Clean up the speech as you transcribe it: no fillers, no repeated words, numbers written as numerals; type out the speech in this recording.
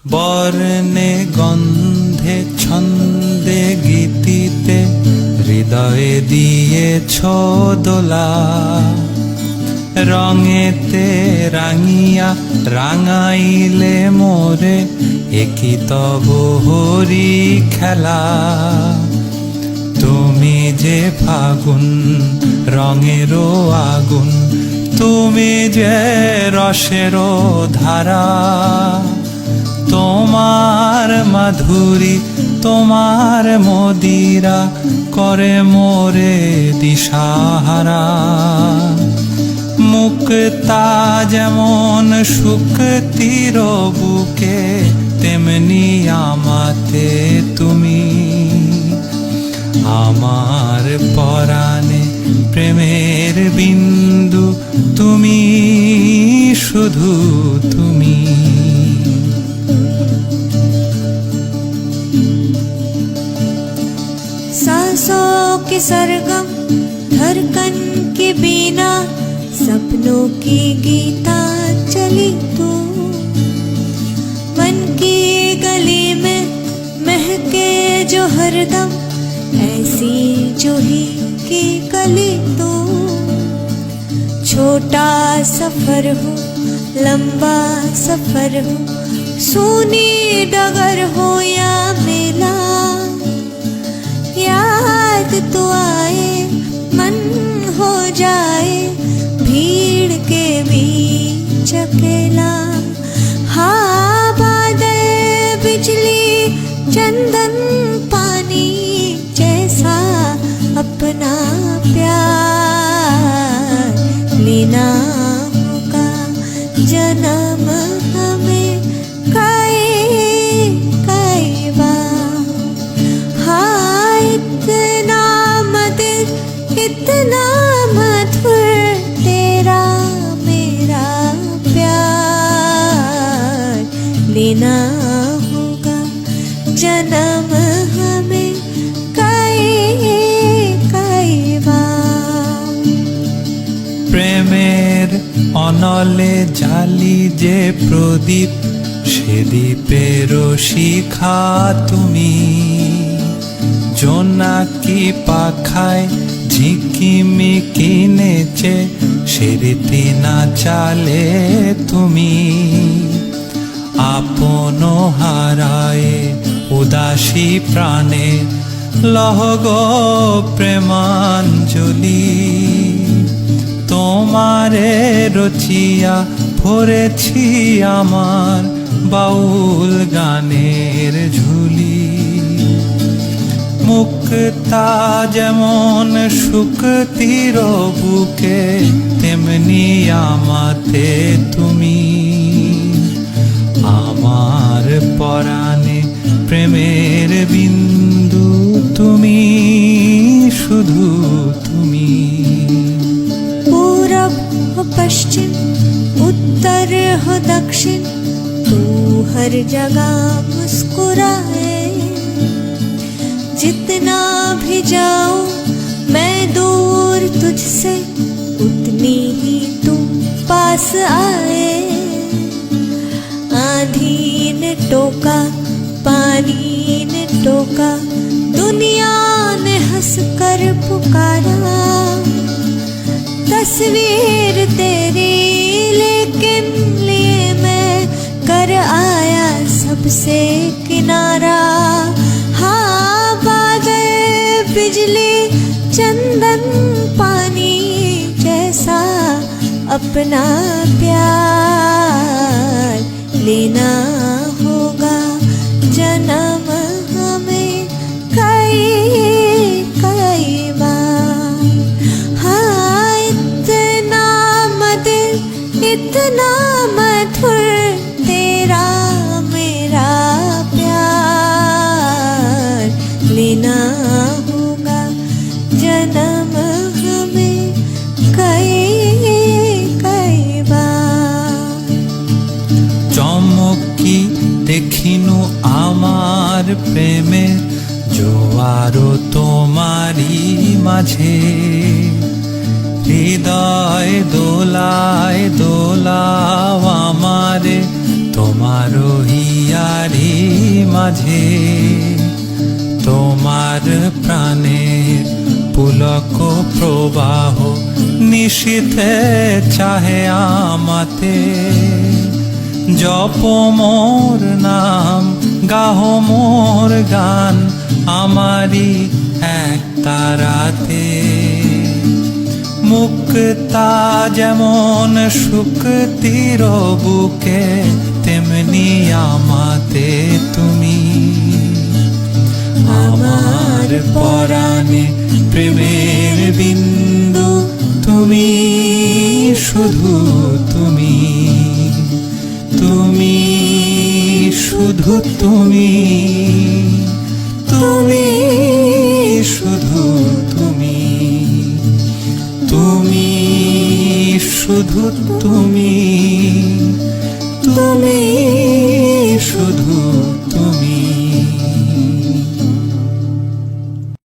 বর্ণে গন্ধে ছন্দে গীতিতে হৃদয়ে দিয়েছ দোলা, রঙেতে রাঙিয়া রাঙাইলে মোরে একই তব হরি খেলা। তুমি যে ফাগুন রঙেরও আগুন, তুমি যে রসেরও ধারা, তোমার মাধুরী তোমার মদিরা করে মোরে দিশাহারা। মুক্তা যেমন শুকতির বুকে, তেমনি আমাতে তুমি। আমার পরাণে প্রেমের বিন্দু তুমি, শুধু তুমি। सांसों के सरगम धड़कन के बिना, सपनों की गीता चली तू। मन की गली में महके जो हरदम, ऐसी जूही की कली तू। छोटा सफर हो लंबा सफर हो, सूनी डगर हो या मेला, याद तो आए मन हो जाए भीड़ के बीच अकेला। हाँ बादल बिजली चंदन पानी जैसा अपना प्यार लेना होगा जन्म हमें कई बार। हाँ इतना मधुर इतना मधुर तेरा मेरा प्यार लेना होगा जन्म हमें कई बार। প্রেমের অনলে জালি যে প্রদীপ, সে দ্বীপেরও শিখা তুমি। জোনাকি পাখায় ঝিকিমিকি নেচে, সে রীতি না চালে তুমি। আপন হারায়ে উদাসী প্রাণে লহগ প্রেমাঞ্জলি। তোমারে রচিয়া ভরেছি আমার বাউল গানের ঝুলি। মুক্তা যেমন শুকতির বুকে, তেমনি আমাতে তুমি। আমার পরাণে প্রেমের বিন্দু তুমি, শুধু তুমি। पूरब हो पश्चिम उत्तर हो दक्षिण, तू हर जगह मुस्कुराए। जितना भी जाऊं मैं दूर तुझसे, उतनी ही तू पास आए। आंधी ने टोका पानी ने टोका, दुनिया ने हंस कर पुकारा। तस्वीर तेरी लेकिन लिए मैं कर आया सबसे किनारा। हाँ बादल बिजली चंदन पानी जैसा अपना प्यार लेना होगा जन्म हमें कई बार। हाँ इतना मधुर तेरा मेरा प्यार लेना होगा जन्म हमें कई बार। চমকি দেখিনু আমার প্রেমের জোয়ারও তোমারই মাঝে। হৃদয় দোলায় দোলাও আমারে তোমার হিয়ারি মাঝে, তোমার প্রাণের পুলক প্রবাহ নিশীথে চাহে আমাতে। জপ মোর নাম, গাহ মোর গান, আমারি এক তারাতে। মুক্তা যেমন শুক্তির বুকে, তেমনি আমাতে তুমি। আমার পরাণে প্রেমের বিন্দু তুমি, শুধু তুমি, তুমি শুধু তুমি, তুমি শুধু তুমি, তুমি শুধু তুমি, তুমি